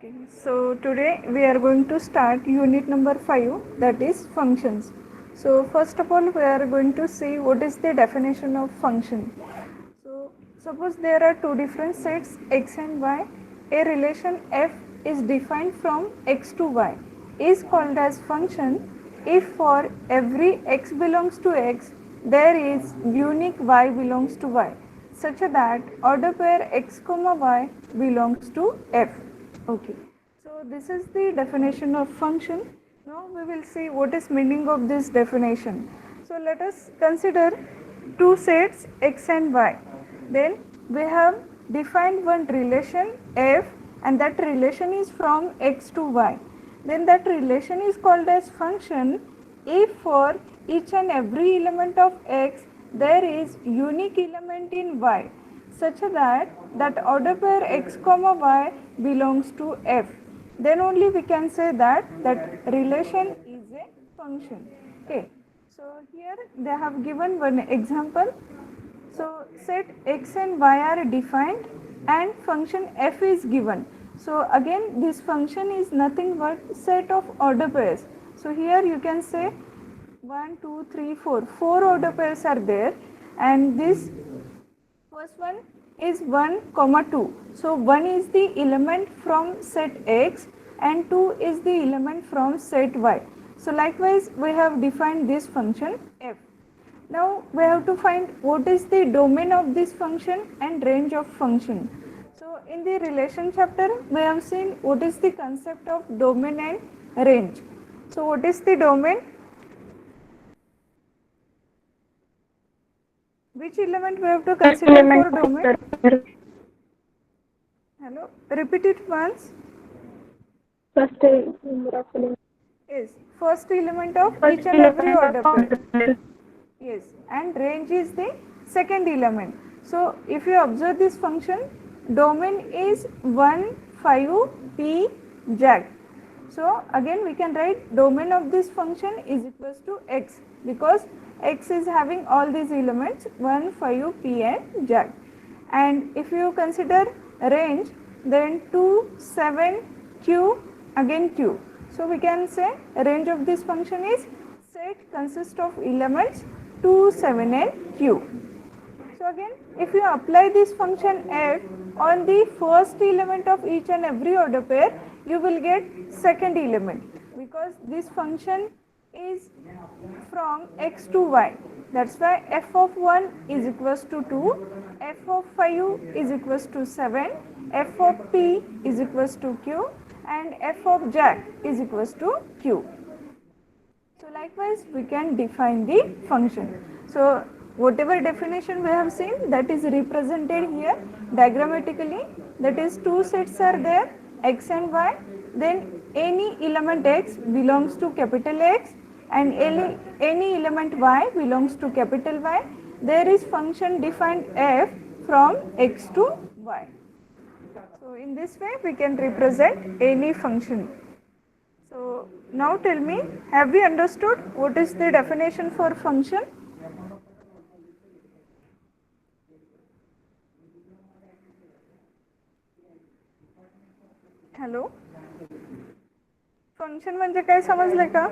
Okay, so today we are going to start unit number 5, that is functions. So first of all we are going to see what is the definition of function. So suppose there are two different sets x and y. A relation f is defined from x to y is called as function if for every x belongs to x there is unique y belongs to y such that order pair x comma y belongs to f. Okay, so this is the definition of function. Now we will see what is meaning of this definition. So let us consider two sets x and y. Then we have defined one relation f, and that relation is from x to y. Then that relation is called as function if for each and every element of x there is unique element in y such that order pair x comma y belongs to f. Then only we can say that relation is a function. Okay, so here they have given one example. So set x and y are defined and function f is given. So again this function is nothing but set of order pairs. So here you can say 1, 2, 3, 4. 4 order pairs are there, and this first one is 1, comma 2. So 1 is the element from set x and 2 is the element from set y. So likewise we have defined this function f. Now we have to find what is the domain of this function and range of function. So in the relation chapter we have seen what is the concept of domain and range. So what is the domain? Which element we have to consider for domain? Hello, repeat it once. First number of elements. Yes, first element of each and every order pair. Yes, and range is the second element. So if you observe this function, domain is 1, 5, p, jack. So again we can write domain of this function is equals to x, because x is having all these elements 1, 5, p and jack. And if you consider range, then 2, 7, q, again q. So we can say range of this function is set consists of elements 2, 7 and q. So again if you apply this function f on the first element of each and every order pair, you will get second element, because this function is from x to y. That's why f of 1 is equals to 2, f of 5 is equals to 7, f of p is equals to q, and f of jack is equals to q. So likewise we can define the function. So whatever definition we have seen, that is represented here diagrammatically. That is two sets are there, x and y. Then any element x belongs to capital X and any element y belongs to capital Y. There is function defined f from x to y. So in this way we can represent any function. So now tell me, have we understood what is the definition for function? Hello, function म्हणजे काय समजले का?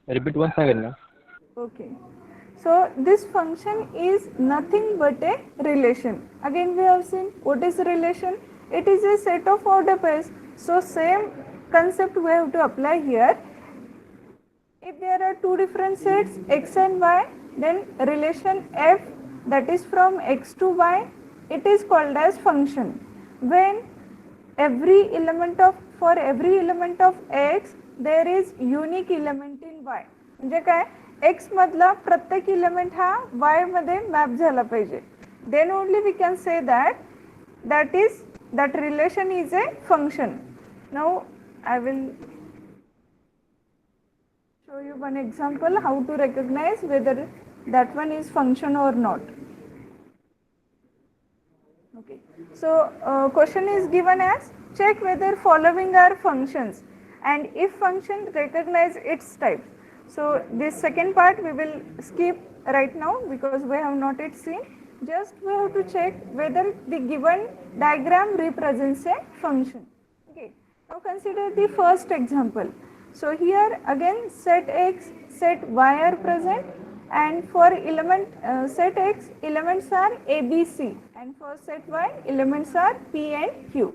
Repeat once again now. Okay, so this function is nothing but a relation. Again we have seen what is relation. It is a set of order pairs. So same concept we have to apply here. If there are two different sets x and y, then relation f, that is from x to y, it is called as function. When every element of for every element of x there is unique element in y. म्हणजे काय, x मधला प्रत्येक element हा y मध्ये map झाला पाहिजे. Then only we can say that relation is a function. Now I will show you one example how to recognize whether that one is function or not. Okay, so question is given as check whether following are functions and if function recognize its type. So this second part we will skip right now because we have not yet seen. Just we have to check whether the given diagram represents a function. Okay. Now consider the first example. So here again set x, set y are present, and for element set x elements are a, b, c, and for set y elements are p and q.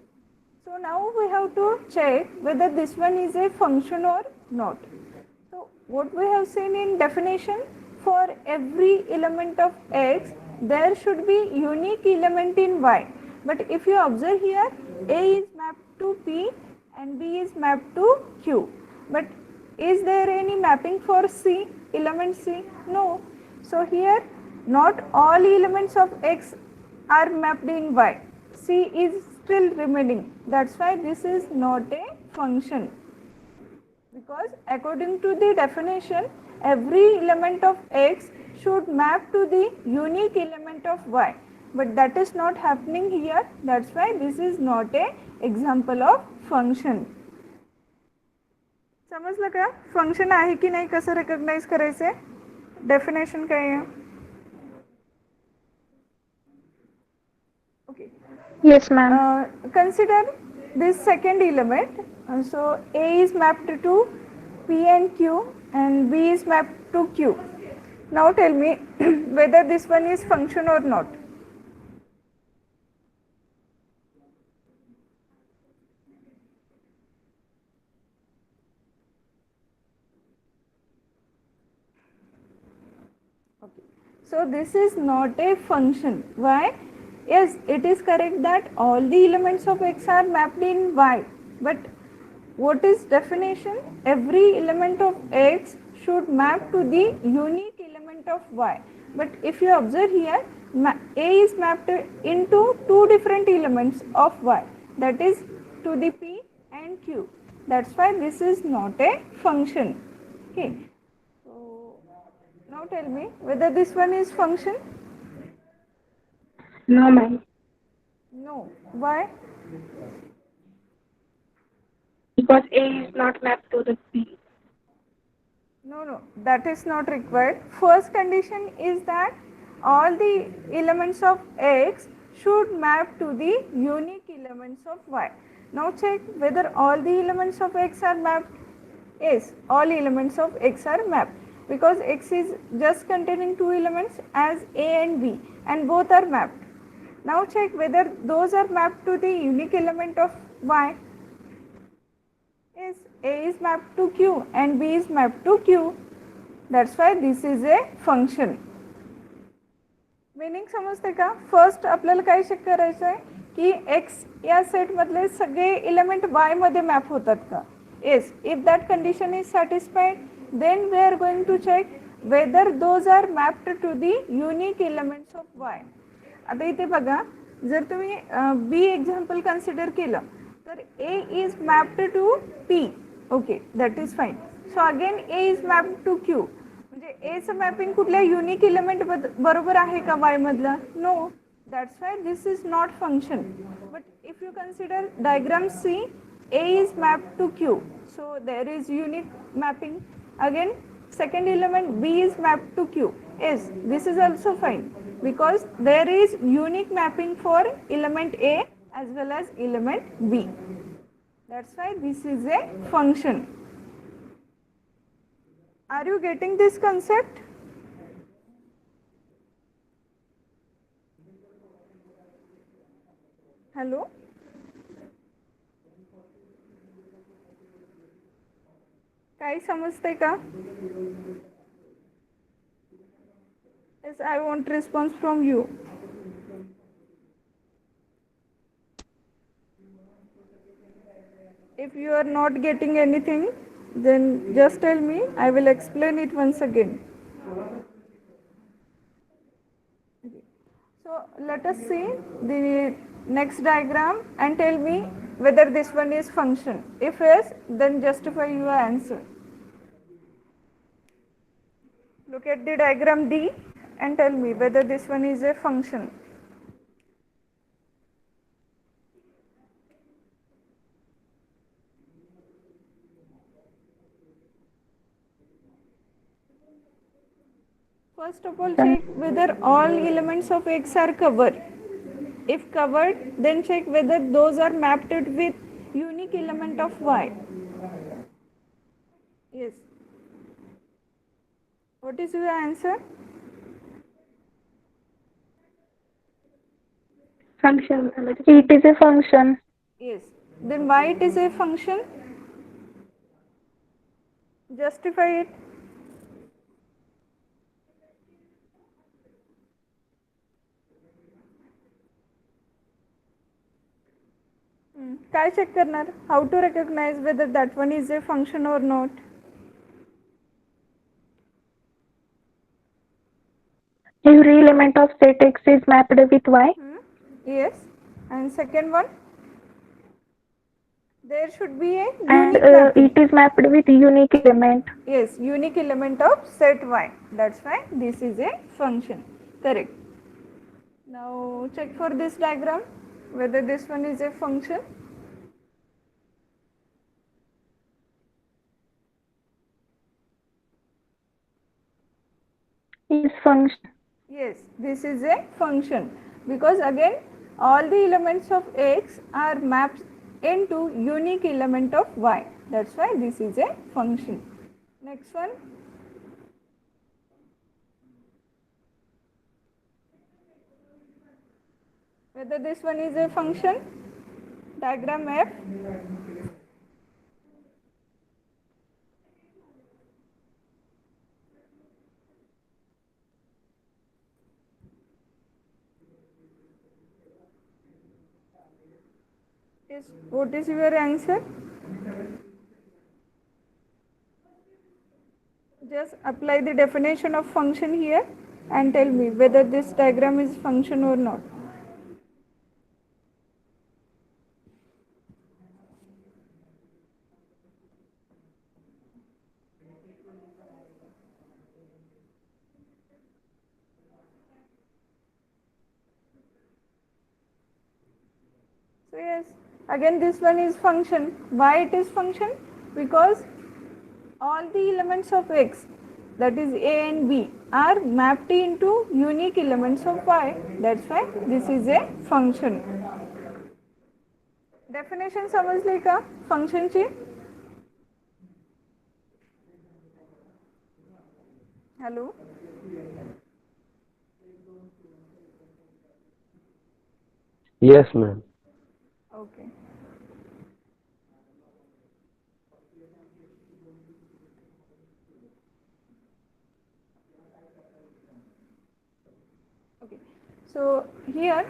So now we have to check whether this one is a function or not. So what we have seen in definition, for every element of x there should be unique element in y. But if you observe here, a is mapped to p and b is mapped to q. But is there any mapping for c, element c? No. So here not all elements of x are mapped in y. C is still remaining. That's why this is not a function. Because according to the definition, every element of x should map to the unique element of y. But that is not happening here. That's why this is not a example of function. समजलं का? Function आहे की नाही कसं recognise करायचं? Definition काय आहे? Okay. Yes, ma'am. Consider this second element. So A is mapped to P and Q and B is mapped to Q. Now tell me whether this one is function or not. Okay. So this is not a function. Why? Yes, it is correct that all the elements of x are mapped in y. But what is definition? Every element of x should map to the unique element of y. But if you observe here, A is mapped into two different elements of y. That is to the p and q. That's why this is not a function. Okay. So now tell me whether this one is function. No, ma'am. No. Why? Because A is not mapped to the P. No, that is not required. First condition is that all the elements of x should map to the unique elements of y. Now check whether all the elements of x are mapped. Yes, all elements of x are mapped because x is just containing two elements as a and b and both are mapped. Now check whether those are mapped to the unique element of y. Yes, A is mapped to Q and B is mapped to Q. That's why this is a function. Meaning समजते का? First आपल्याला काय check करायचं आहे की x या set मधले सगळे एलिमेंट y मध्ये मॅप होतात का? Yes, if that condition is satisfied, then we are going to check whether those are mapped to the unique elements of y. आता इथे बघा, जर तुम्ही बी एक्झाम्पल कन्सिडर केलं तर A is mapped to P. Okay, that is fine. So again A is mapped to Q. म्हणजे A चं mapping कुठल्या युनिक एलिमेंट बरोबर आहे का y मधला? No. That's why this is not function. But if you consider diagram C, A is mapped to Q. So there is unique mapping. Again, second element B is mapped to Q. Yes, this is also fine because there is unique mapping for element A as well as element B. That's why this is a function. Are you getting this concept? Hello? काही समजते का? Yes, I want response from you. If you are not getting anything, then just tell me. I will explain it once again. Okay. So let us see the next diagram and tell me whether this one is function. If yes, then justify your answer. Look at the diagram D and tell me whether this one is a function. First of all, check whether all elements of X are covered. If covered, then check whether those are mapped with unique element of Y. Yes. What is your answer? Function. It is a function. Yes. Then why it is a function? Justify it. काय check करणार? How to recognize whether that one is a function or not? Every element of set X is mapped with Y. Yes. And second one? There should be a And unique mapping. it is mapped with unique element. Yes, unique element of set Y. That's why this is a function. Correct. Now check for this diagram whether this one is a function. Is function. Yes, this is a function because again all the elements of X are mapped into unique element of Y. That's why this is a function. Next one. Whether this one is a function, diagram F. Yes, what is your answer? Just apply the definition of function here and tell me whether this diagram is function or not. So yes, again this one is function. Why it is function? Because all the elements of X, that is A and B, are mapped into unique elements of Y. That's why this is a function. Definition समजली का function ची? Hello? Yes, ma'am. Okay. Okay. So here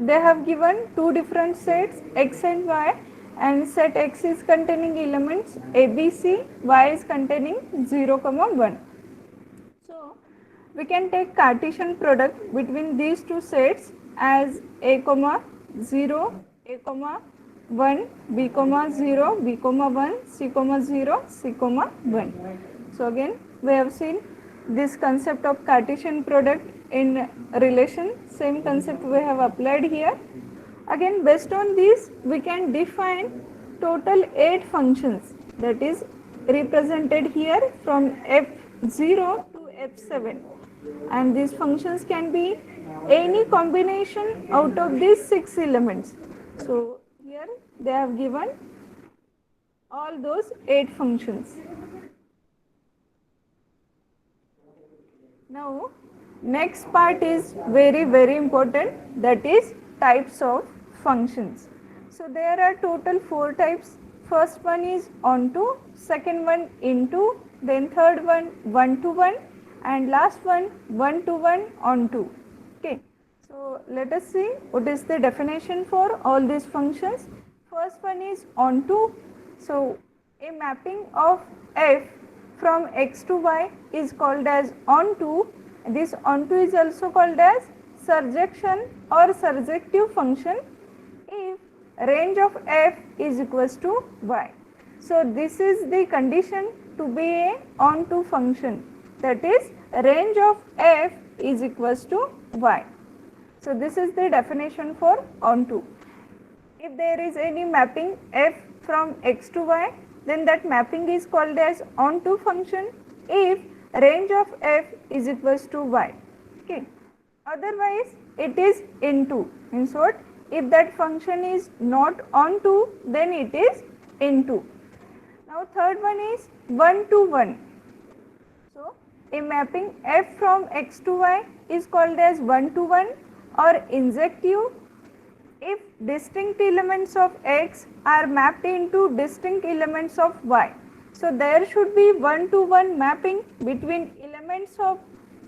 they have given two different sets X and Y, and set X is containing elements A, B, C, Y is containing 0, 1. So we can take Cartesian product between these two sets as A, 0, A, 1, B, 0, B, 1, C, 0, C, 1. So again we have seen this concept of Cartesian product in relation. Same concept we have applied here. Again based on this we can define total 8 functions, that is represented here from F0 to F7, and these functions can be any combination out of these 6 elements. So here they have given all those 8 functions. Now next part is very important, that is types of functions. So there are total 4 types. First one is onto, second one into, then third one 1 to 1, and last one 1 to 1 onto. Okay. So let us see what is the definition for all these functions. First one is onto. So a mapping of f from x to y is called as onto. This onto is also called as surjection or surjective function if range of f is equals to y. So this is the condition to be a onto function, that is range of f is equals to y. So this is the definition for onto. If there is any mapping f from x to y, then that mapping is called as onto function if range of f is equals to y. Okay. Otherwise it is into, means what? If that function is not onto, then it is into. Now third one is 1 to 1. So a mapping f from x to y is called as 1 to 1 or injective if distinct elements of x are mapped into distinct elements of y. So there should be 1 to 1 mapping between elements of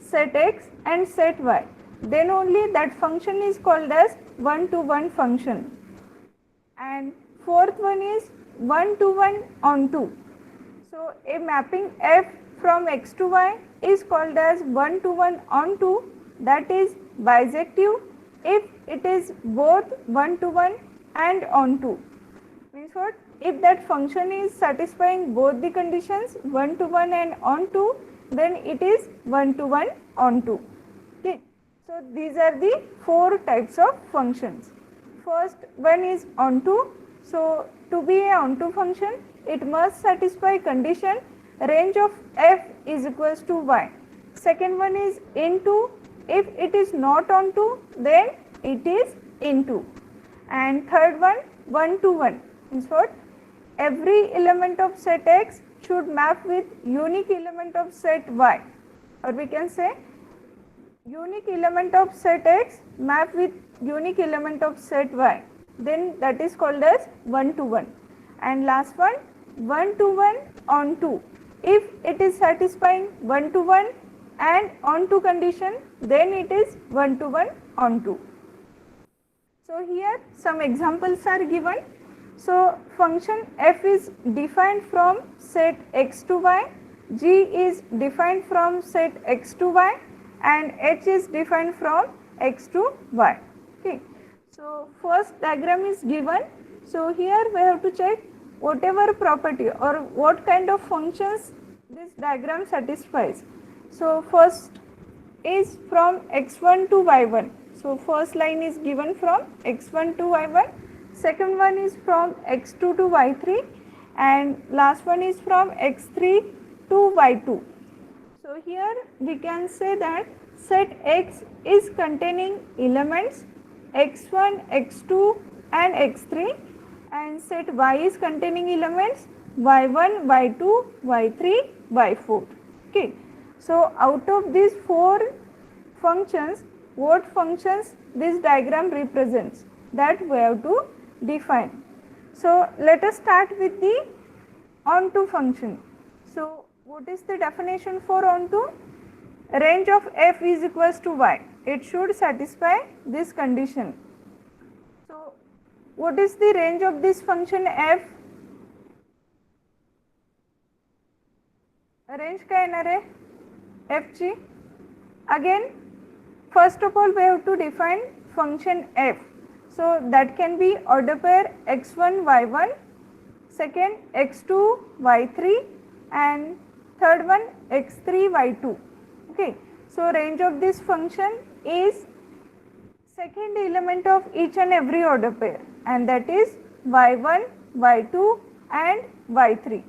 set x and set y. Then only that function is called as 1 to 1 function. And fourth one is 1 to 1 onto. So a mapping f from x to y is called as 1 to 1 onto, that is bijective if it is both 1 to 1 and onto. Means what? If that function is satisfying both the conditions 1 to 1 and onto, then it is 1 to 1 onto. Okay. So these are the four types of functions. First one is onto. So to be a onto function, it must satisfy condition range of f is equals to y. Second one is into. If it is not onto, then it is into. And third one, 1 to 1 means what? Every element of set x should map with unique element of set y, or we can say unique element of set x map with unique element of set y, then that is called as 1 to 1. And last one, 1 to 1 onto. If it is satisfying 1 to 1 and onto condition, then it is 1 to 1 onto. So here some examples are given. So function f is defined from set x to y, g is defined from set x to y, and h is defined from x to y. Okay. So first diagram is given. So here we have to check whatever property or what kind of functions this diagram satisfies. So first is from x1 to y1. So first line is given from x1 to y1. Second one is from x2 to y3, and last one is from x3 to y2. So here we can say that set x is containing elements x1, x2 and x3, and set y is containing elements y1, y2, y3, y4. Okay. So out of these four functions, what functions this diagram represents, that we have to define. So let us start with the onto function. So what is the definition for onto? Range of f is equals to y. It should satisfy this condition. So what is the range of this function f? Range काय येणार आहे f ची? Again, first of all we have to define function f. So that can be order pair x1 y1, second x2 y3, and third one x3 y2. Okay. So range of this function is second element of each and every order pair, and that is y1, y2 and y3.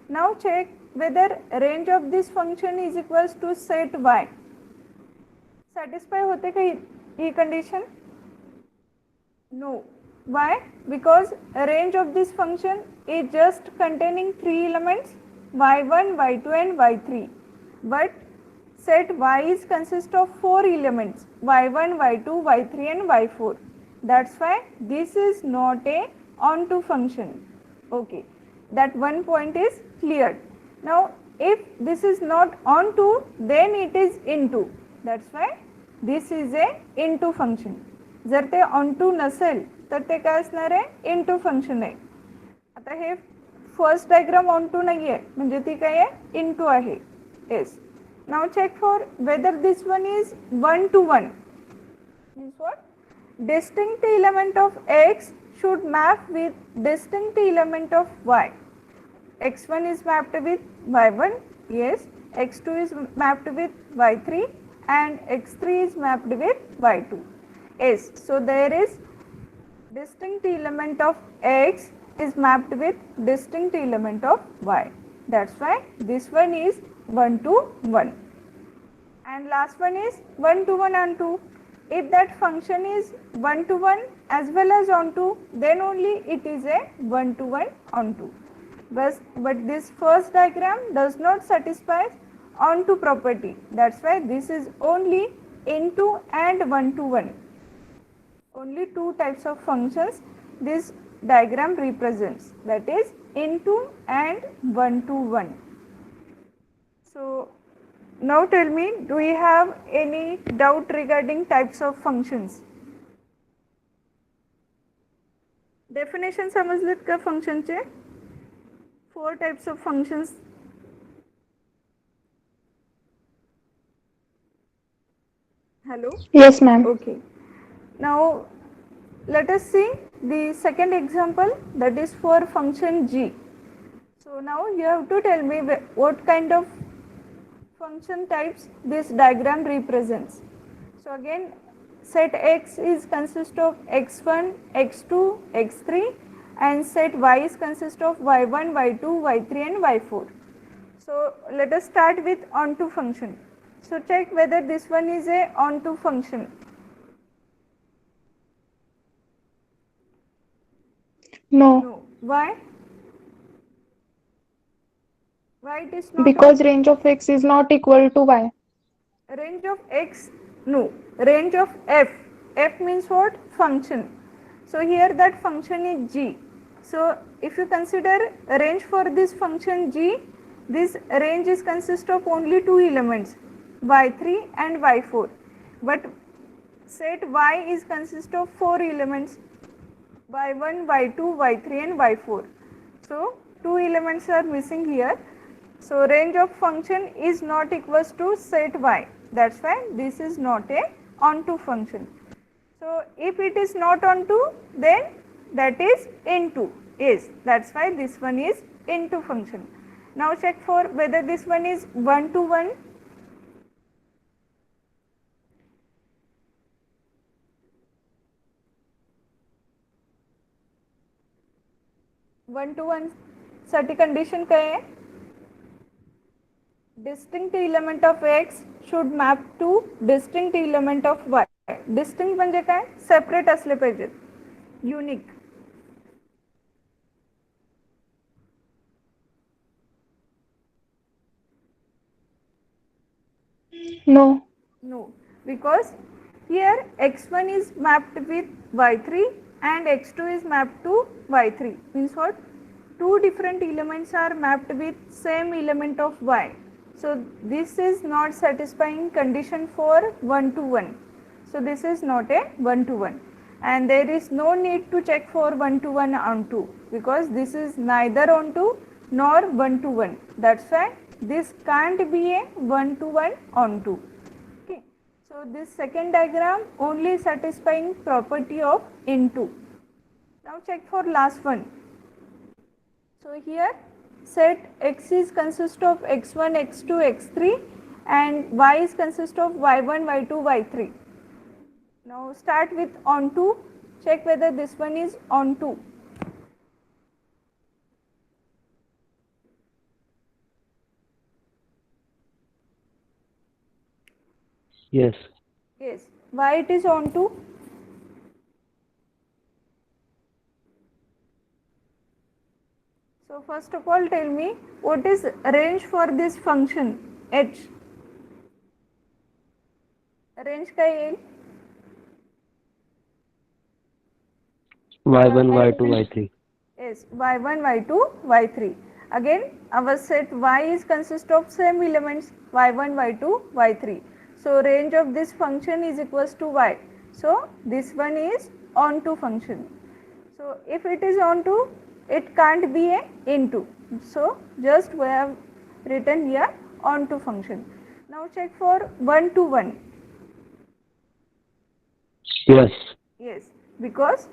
Now check whether range of this function is equals to set y. Satisfy होते का ये condition? No. Why? Because range of this function is just containing three elements y1, y2 and y3. But set y is consist of four elements y1, y2, y3 and y4. That's why this is not a onto function. Okay. That one point is cleared. Now if this is not onto, then it is into. That's why this is a into function. जर ते onto नसेल तर ते काय असणार आहे into function आहे. आता हे फर्स्ट डायग्राम onto नाही आहे म्हणजे ती काय आहे into आहे. Yes. Now check for whether this one is 1 to 1. Means what? Distinct element of x should map with distinct element of y. x1 is mapped with y1, yes, x2 is mapped with y3 and x3 is mapped with y2. Yes, so there is distinct element of x is mapped with distinct element of y. That's why this one is 1 to 1. And last one is 1 to 1 onto. If that function is 1 to 1 as well as onto, then only it is a 1 to 1 onto. But this first diagram does not satisfy onto property. That's why this is only into and 1 to 1. Only two types of functions this diagram represents, that is into and 1 to 1. So now tell me, do you have any doubt regarding types of functions? Definition समजलेत का फंक्शनचे? 4 types of functions. Hello? Yes, ma'am. Okay. Now let us see the second example, that is for function g. So now you have to tell me what kind of function types this diagram represents. So again, set x is consist of x1, x2, x3, and set y is consist of y1, y2, y3 and y4. So let us start with onto function. So check whether this one is a onto function. No, No. Why? Why it is not? because range of x is not equal to y. Range of x, no, range of f. F means what? Function. So here that function is g. So if you consider range for this function g, this range is consist of only two elements, y3 and y4. But set y is consist of 4 elements, y1, y2, y3 and y4. So 2 elements are missing here. So range of function is not equals to set y. That's why this is not a onto function. So if it is not onto, then that is into. Yes, that's why this one is into function. Now check for whether this one is 1 to 1. One two one साठी condition काय आहे? Distinct element of x should map two distinct element of Y. Distinct म्हणजे काय? Separate असले पाहिजेत, unique. No, No, because here x1 is mapped with y3 and x2 is mapped to y3. Means what? Two different elements are mapped with same element of y. So this is not satisfying condition for 1 to 1. So this is not a 1 to 1, and there is no need to check for 1 to 1 onto, because this is neither onto nor 1 to 1. That's why this can't be a 1 to 1 onto. Okay. So this second diagram only satisfying property of into. Now check for last one. So here set x is consist of x1, x2, x3 and y is consist of y1, y2, y3. Now start with onto. Check whether this one is onto. Yes. Yes. Why it is onto? So first of all tell me what is range for this function h. Range काय येईल? Y1, Y2, Y3. Yes, y1, y2, y3. Again our set y is consist of same elements y1, y2, y3. So range of this function is equals to y. So this one is onto function. So if it is onto, it can't be a into. So just we have written here onto function. Now check for 1 to 1. Yes. Yes, because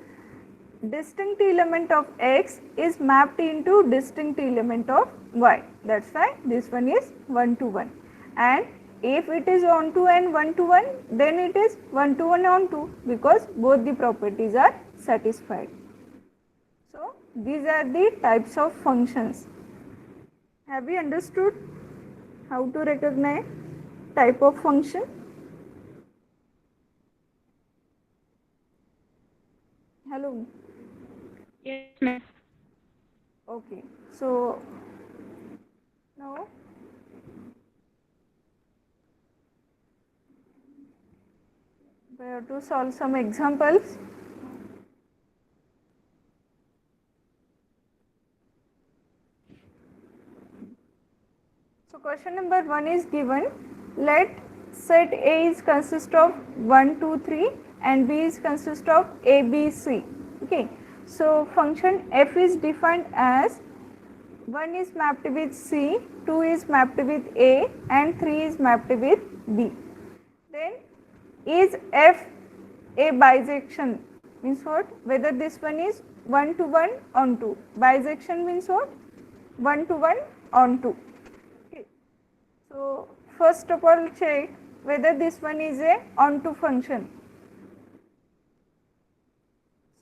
distinct element of x is mapped into distinct element of y. That's why this one is 1 to 1. And if it is onto and 1 to 1, then it is 1 to 1 onto, because both the properties are satisfied. So these are the types of functions. Have you understood how to recognize type of function? Hello. Yes, ma'am. Okay. So now we have to solve some examples. So question number 1 is given. Let set A is consist of 1, 2, 3 and B is consist of A, B, C. Okay. So function f is defined as 1 is mapped with C, 2 is mapped with A and 3 is mapped with B. Then is f a bisection? Means what? Whether this one is 1 to 1 onto. Bisection means what? 1 to 1 onto. Okay. So first of all check whether this one is a onto function.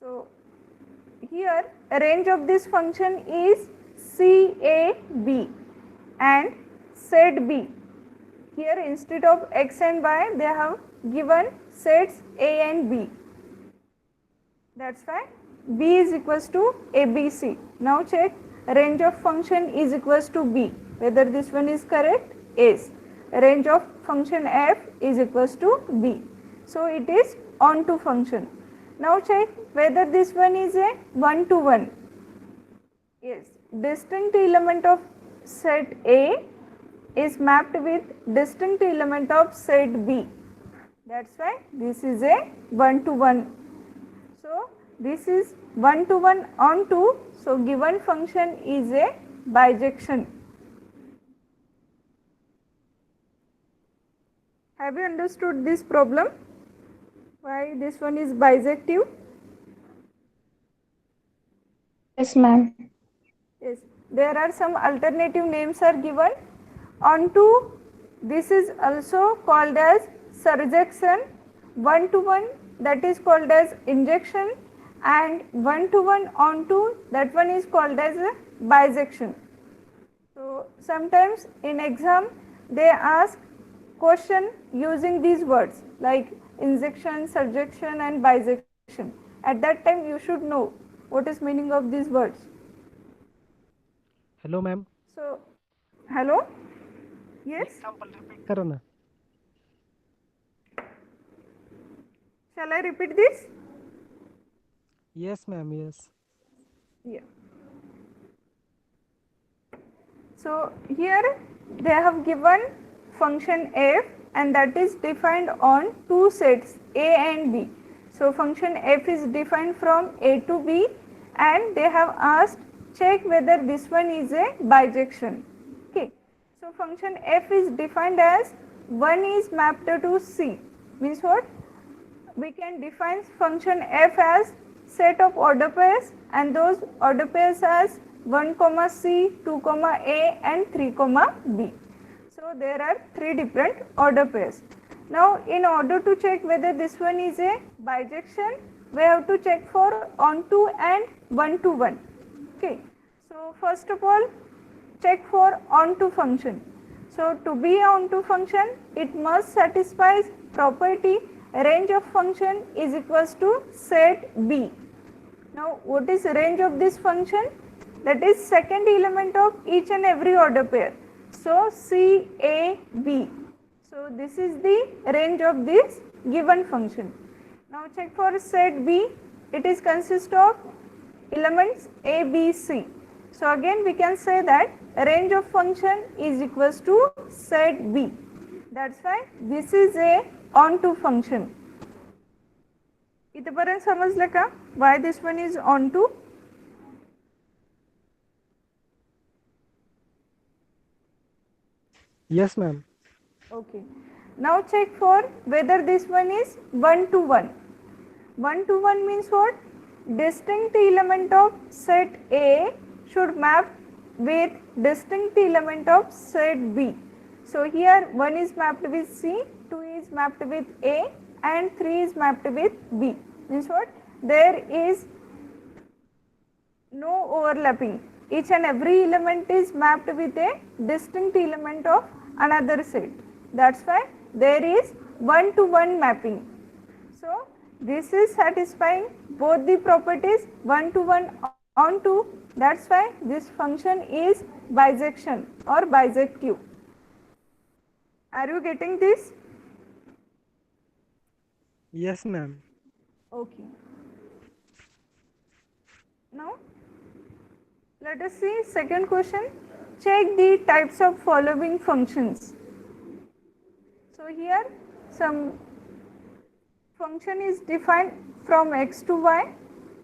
So here range of this function is CAB and set B. Here instead of x and y they have given sets A and B. That's why B is equals to ABC. Now check range of function is equals to B. Whether this one is correct? Yes. Range of function f is equals to B. So it is onto function. Now check whether this one is a 1 to 1. Yes. Distinct element of set A is mapped with distinct element of set B. That's why this is a 1 to 1. So this is 1 to 1 onto. So given function is a bijection. Have you understood this problem? Why this one is bisective? Yes, ma'am. Yes. There are some alternative names are given. Onto, this is also called as surjection. 1 to 1, that is called as injection, and 1 to 1 onto, that one is called as a bisection. So sometimes in exam they ask question using these words like injection, surjection and bisection. At that time you should know what is meaning of these words. Hello ma'am So hello, yes, example repeat करो ना shall I repeat this? Yes ma'am yes Yeah. So here they have given function f and that is defined on two sets A and B. So function f is defined from A to B and they have asked check whether this one is a bijection. Okay. So function f is defined as 1 is mapped to C. Means what? We can define function f as set of order pairs and those order pairs as 1 comma C, 2 comma A and 3 comma B. So there are three different order pairs. Now in order to check whether this one is a bijection, we have to check for onto and 1 to 1. Okay. So first of all check for onto function. So to be onto function it must satisfy property range of function is equals to set B. Now what is range of this function? That is second element of each and every order pair. So C, A, B. So this is the range of this given function. Now check for set B. It is consist of elements A, B, C. So again we can say that range of function is equals to set B. That's why this is a onto function. इथपर्यंत समजलं का? Why this one is onto? Yes ma'am Okay. Now check for whether this one is 1 to 1. 1 to 1 means what? Distinct element of set A should map with distinct element of set B. So here 1 is mapped with C, 2 is mapped with A and 3 is mapped with B. Means what? There is no overlapping. Each and every element is mapped with a distinct element of another set. That's why there is one-to-one mapping. So this is satisfying both the properties one-to-one onto. That's why this function is bisection or bisective. Are you getting this? Yes, ma'am. Okay. Now let us see second question. Check the types of following functions. So here some function is defined from x to y,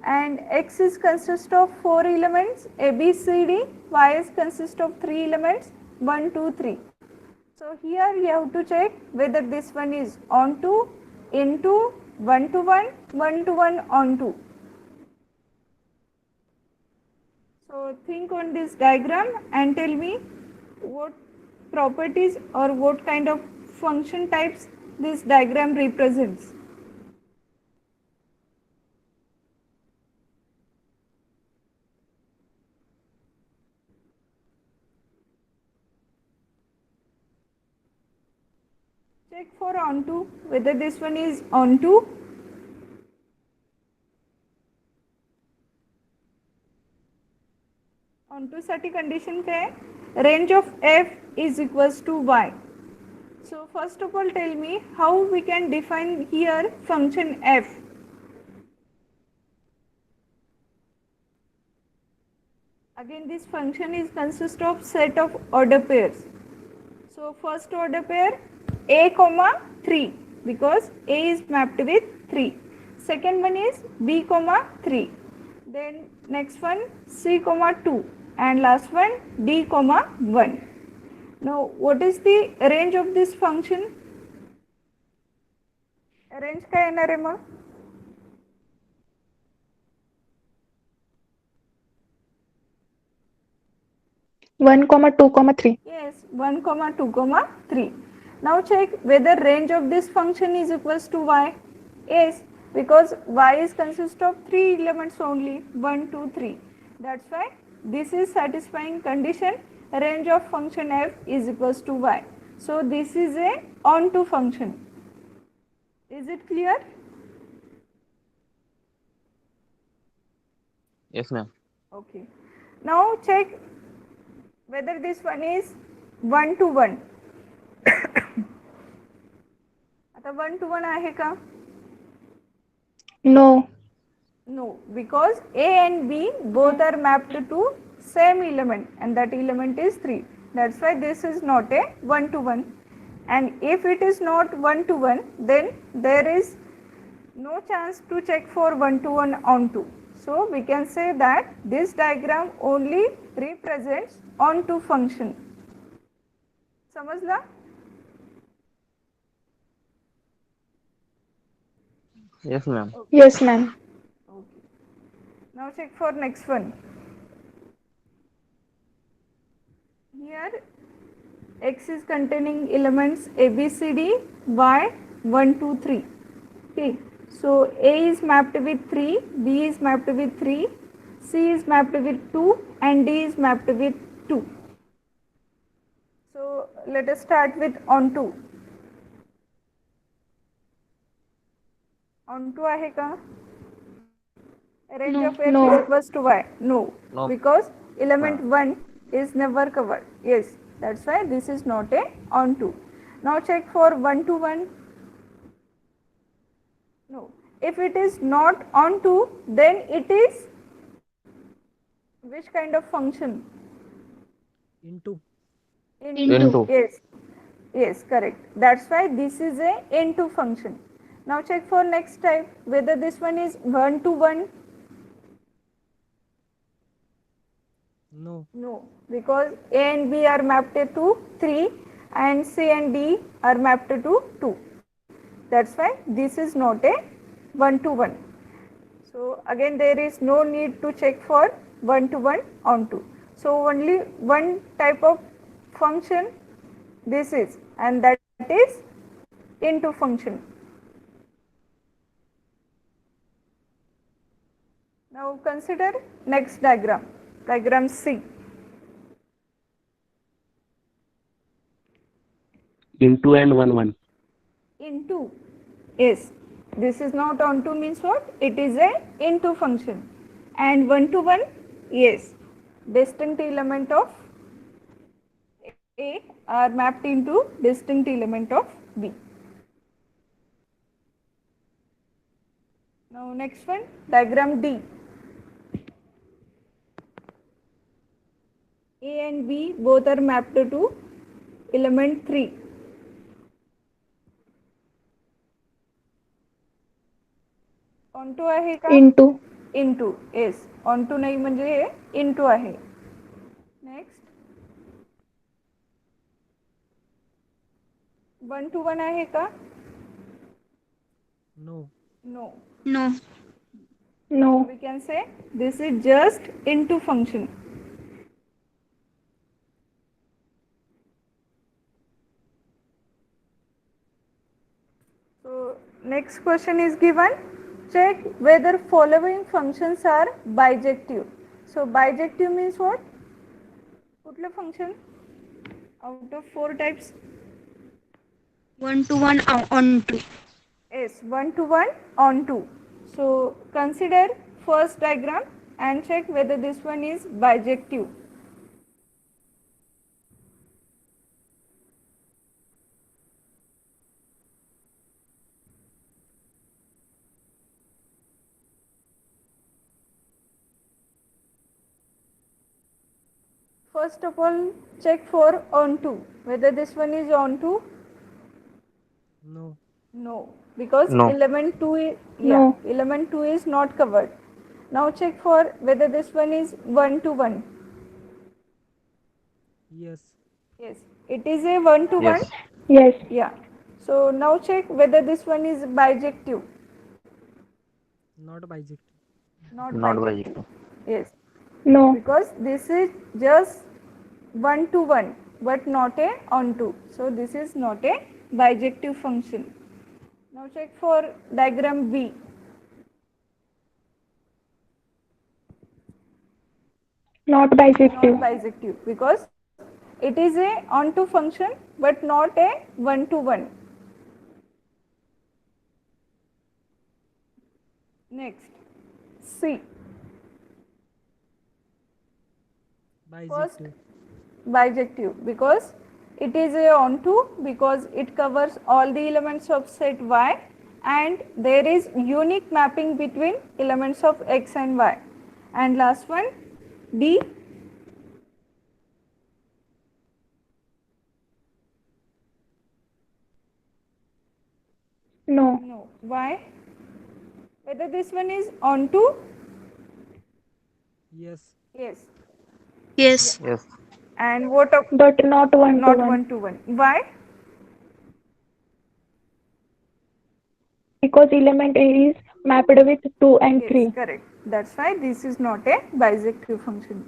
and x is consist of 4 elements a, b, c, d, y is consist of 3 elements 1, 2, 3. So here you have to check whether this one is onto, into, one to one onto. So think on this diagram and tell me what properties or what kind of function types this diagram represents. Check for onto whether this one is onto. onto साठी condition काय आहे range of f is equals to y. So first of all tell me how we can define here function f. Again this function is consist of set of order pairs. So first order pair a comma 3 because a is mapped with 3. Second one is b comma 3. Then next one c comma 2 and last one d comma 1. Now what is the range of this function? Range काय येणार आहे मग? 1, 2, 3. Yes, 1, 2, 3. Now check whether range of this function is equals to y. Yes, because y is consist of 3 elements only 1, 2, 3. That's why this is satisfying condition. Range of function f is equals to y. So this is a onto function. Is it clear? Yes, ma'am. Okay. Now check whether this one is one to one. आता one to one आहे का? No. No, because a and b both are mapped to same element and that element is 3. That's why this is not a one to one. And if it is not one to one, then there is no chance to check for one to one onto. So we can say that this diagram only represents onto function. समजला? Yes, ma'am. Yes, ma'am. Okay. Now check for next one. Here x is containing elements a, b, c, d, y 1, 2, 3. Okay. So a is mapped with 3, b is mapped with 3, c is mapped with 2 and d is mapped with 2. So let us start with onto. Onto आहे का? Range No, of f no. is equals to y. No, No. because element 1 is never covered. Yes, that's why this is not a onto. Now check for one to one. No, if it is not onto, then it is which kind of function? Into. Into. Yes, yes, correct. That's why this is a into function. Now check for next type whether this one is one to one. No. No, because a and b are mapped to 3 and c and d are mapped to 2. That's why this is not a one to one. So again there is no need to check for one to one onto. So only one type of function this is, and that is into function. Now consider next diagram, diagram C. Into and 1 1. Into. Yes. This is not onto means what? It is a into function. And 1 to 1? Yes. Distinct element of A are mapped into distinct element of B. Now next one, diagram D. A and B both are mapped to element 3. Onto आहे का? into, into. Yes, onto नाही म्हणजे हे into आहे. Next 1 to 1 आहे का? No. No. No. no, We can say this is just into function. So next question is given. Check whether following functions are bijective. So bijective means what? कुठलं function? Out of 4 types. 1 to 1 on 2. Yes, 1 to 1 on 2. So consider first diagram and check whether this one is bijective. First of all, check for onto whether this one is onto. No. No, because No. element 2 is, No. element 2 is not covered. Now check for whether this one is 1 to 1. Yes. Yes, it is a 1 to 1. Yes. yes, Yeah. So now check whether this one is bijective. Not bijective. Not Not bijective. bijective. Yes, no, because this is just 1 to 1 but not a onto. So this is not a bijective function. Now check for diagram B. not bijective, Not bijective because it is a onto function but not a 1 to 1. Next, C. Bijective. Bijective because it is a onto because it covers all the elements of set Y and there is unique mapping between elements of X and Y. And last one, D. no, No. Why? Whether this one is onto? Yes. Yes. Yes. Yes. And what of but not 1 not to 1, 1 to 1? Why? because element A is mapped with 2 and Yes, 3. correct. That's why this is not a bijective function.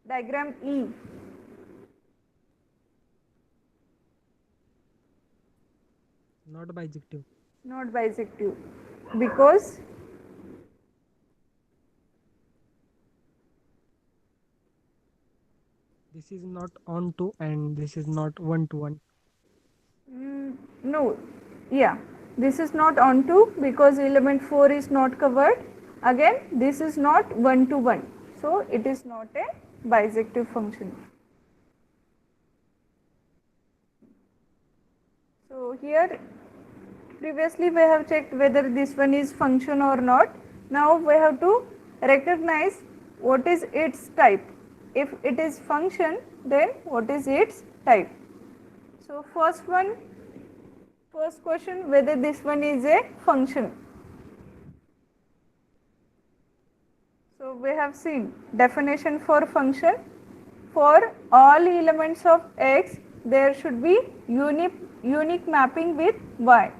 Diagram E. Not bijective. Not bijective because This is not on to and this is not 1 to 1. no, yeah, this is not onto because element 4 is not covered. Again, this is not 1 to 1, so it is not a bijective function. So here previously we have checked whether this one is function or not. Now we have to recognize what is its type. If it is function, then what is its type? So first question, whether this one is a function. So we have seen definition for function. For all elements of X, there should be unique mapping with Y.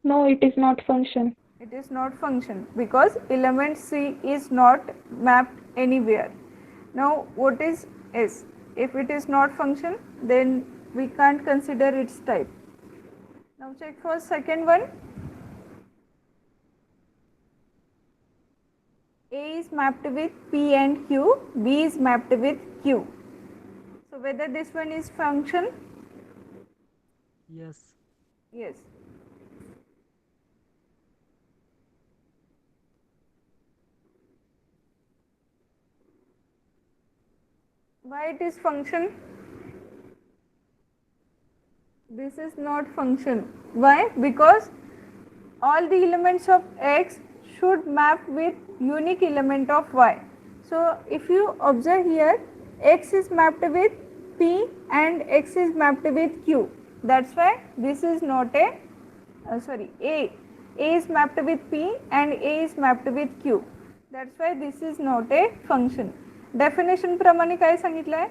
No, it is not function. It is not function because element C is not mapped anywhere. Now what is S? If it is not function, then we can't consider its type. Now check for second one. A is mapped with P and Q, B is mapped with Q. So whether this one is function? Yes. Yes. Why it is function? This is not function. Why? Because all the elements of X should map with unique element of Y. So if you observe here, X is mapped with P and X is mapped with Q. That's why this is not a A. A is mapped with P and A is mapped with Q. That's why this is not a function. Definition प्रमाणे काय सांगितलं आहे?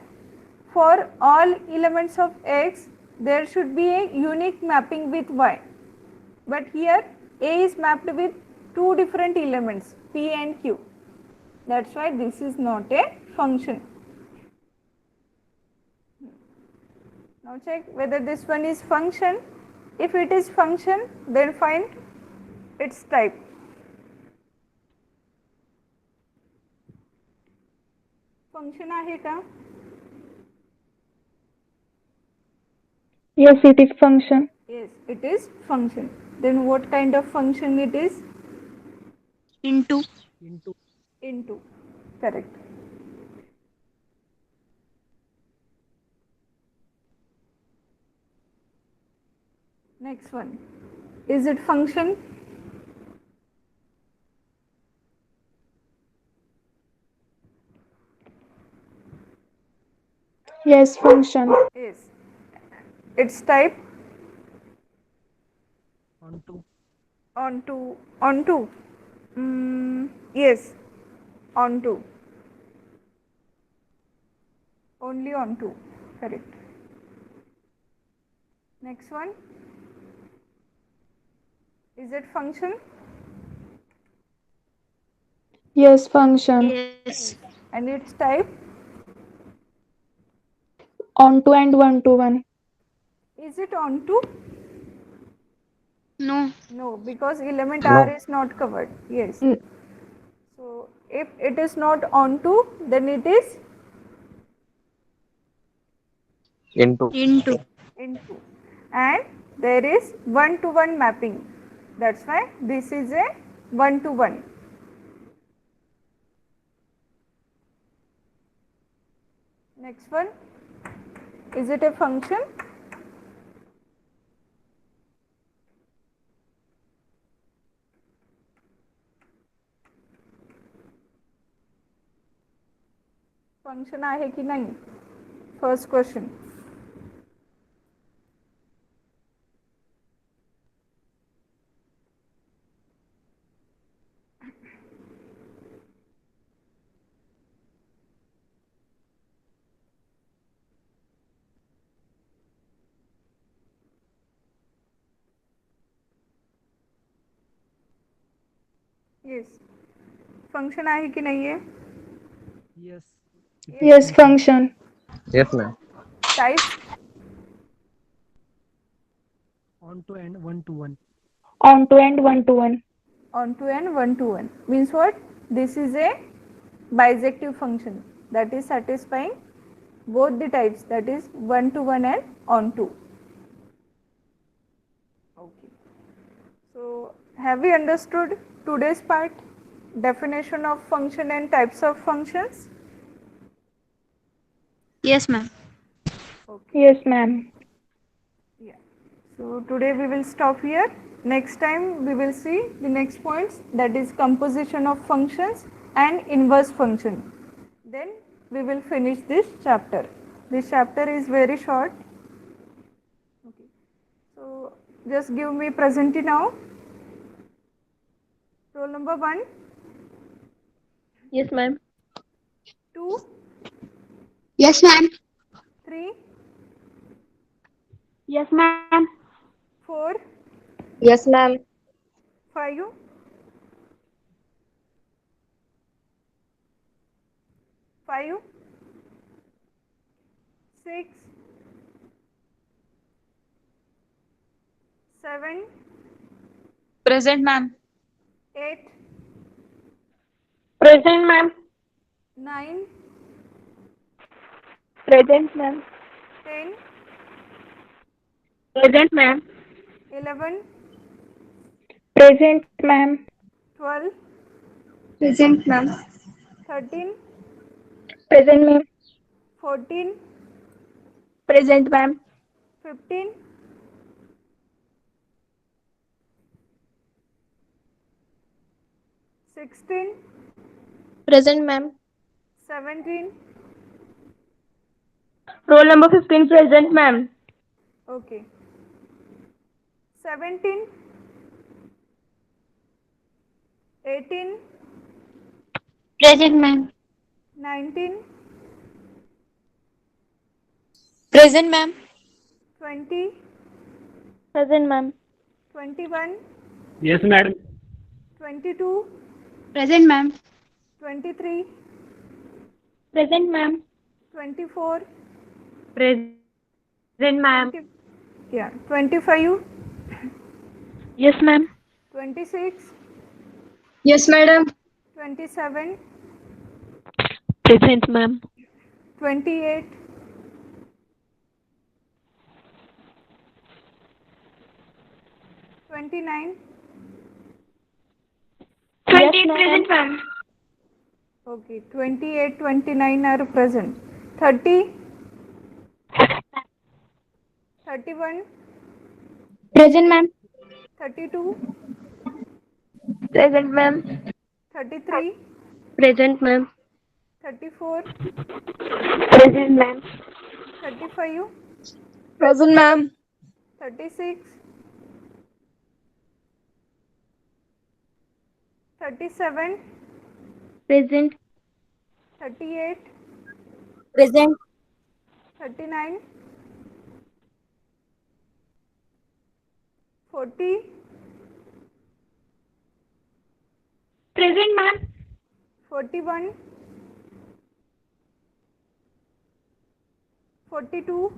For all elements of X, there should be a unique mapping with Y. But here A is mapped with two different elements P and Q. That's why this is not a function. Now check whether this one is function. If it is function, then find its type. Function आहे का? Yes, it is function. Yes, it is function. Then what kind of function it is? Into. Into. Correct. Next one. Is it function? Yes, function. Yes. Its type? Onto. Yes. Onto. Only onto. Correct. Next one. Is it function? Yes, function. Yes. And its type? Onto and one-to-one. Is it onto? No. No, because element No. R is not covered. Yes. Mm. So if it is not onto, then it is Into. Into. into. And there is one-to-one mapping. That's why this is a one-to-one. Next one. Is it a function? Function आहे की नाही? First question. Yes. Function आहे की नाही आहे? Yes. Yes, function. Yes, ma'am. Type? Onto and one-to-one. Onto and one-to-one. Onto and one-to-one. Means what? This is a bijective function that is satisfying both the types, that is one-to-one and onto. Okay. So have we understood today's part? Definition of function and types of functions? Yes, ma'am. Okay. Yes, ma'am. Yeah. So today we will stop here. Next time we will see the next points, that is composition of functions and inverse function. Then we will finish this chapter. This chapter is very short. Okay. So just give me present now. Roll number 1, Yes, ma'am. 2, Yes, ma'am. 3, Yes, ma'am. 4, Yes, ma'am. 5, 6, 7, Present, ma'am. 8, Present, ma'am. 9, Present, ma'am. 10, Present, ma'am. 11, Present, ma'am. 12, Present, ma'am. 13, Present, ma'am. 14, Present, ma'am. 15, 16, Present, ma'am. 17. Roll number 15, present, ma'am. Okay. 17, 18, Present, ma'am. 19, Present, ma'am. 20, Present, ma'am. 21, Yes, madam. 22, Present, ma'am. 23, Present, ma'am. 24, Present, ma'am. 20, yeah, 25, Yes, ma'am. 26, Yes, madam. 27, Present, ma'am. 28, 29. 20, present, ma'am. Okay, 28, 29 are present. 30, 31, Present, ma'am. 32, Present, ma'am. 33, Present, ma'am. 34, Present, ma'am. 35, Present, ma'am. 36, 37, Present. 38, Present. 39, 40, Present, ma'am. 41, 42,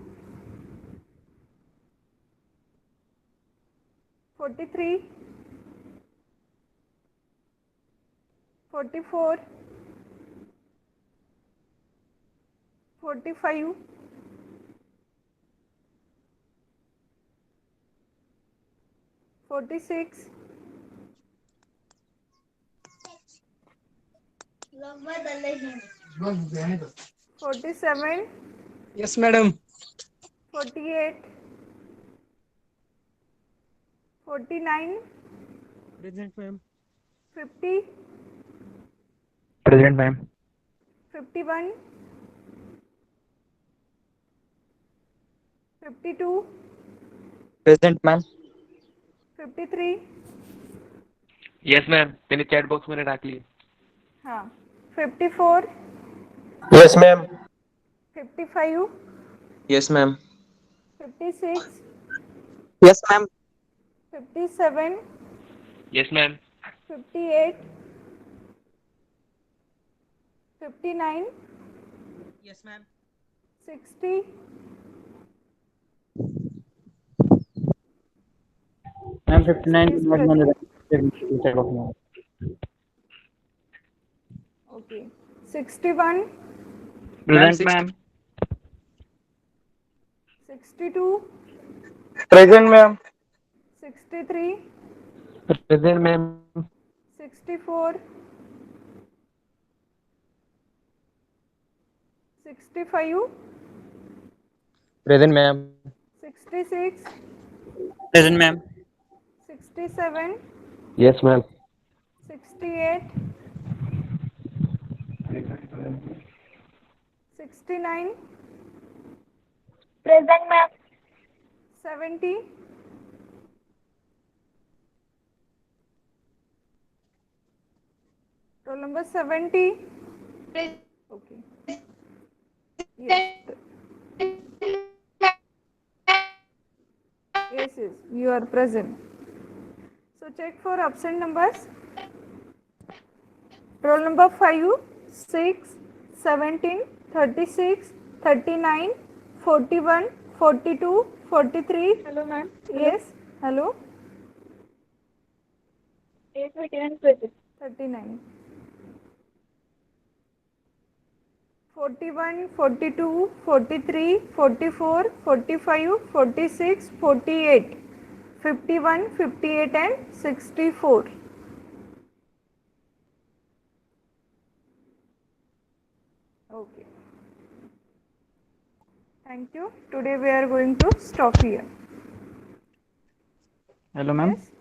43, 44, 45, 46, 47, Yes, madam. 48, 49, Present, ma'am. 50, Present, ma'am. 51, 52, Present, ma'am. 53, Yes, ma'am. मैंने chat box में डाल ली. हाँ 54, Yes, ma'am. 55, Yes, ma'am. 56, Yes, ma'am. 57, Yes, ma'am. 58, 59, Yes, ma'am. 60, Ma'am, 59 is is not present. on Okay. 61, Present, ma'am. 62, Present, ma'am. 63, Present, ma'am. 64, 65, Present, ma'am. 66, Present, ma'am. 67, Yes, ma'am. 68, 69, Present, ma'am. 70, 70. Okay. Yes. Yes, you are present. So check for absent numbers. Roll number 5, 6, 17, 36, 39, 41, 42, 43. Hello, ma'am. Yes. Hello. 8, 39, present. 39. 41, 42, 43, 44, 45, 46, 48, 51, 58 and 64. Okay. Thank you. Today we are going to stop here. Hello, ma'am. Yes?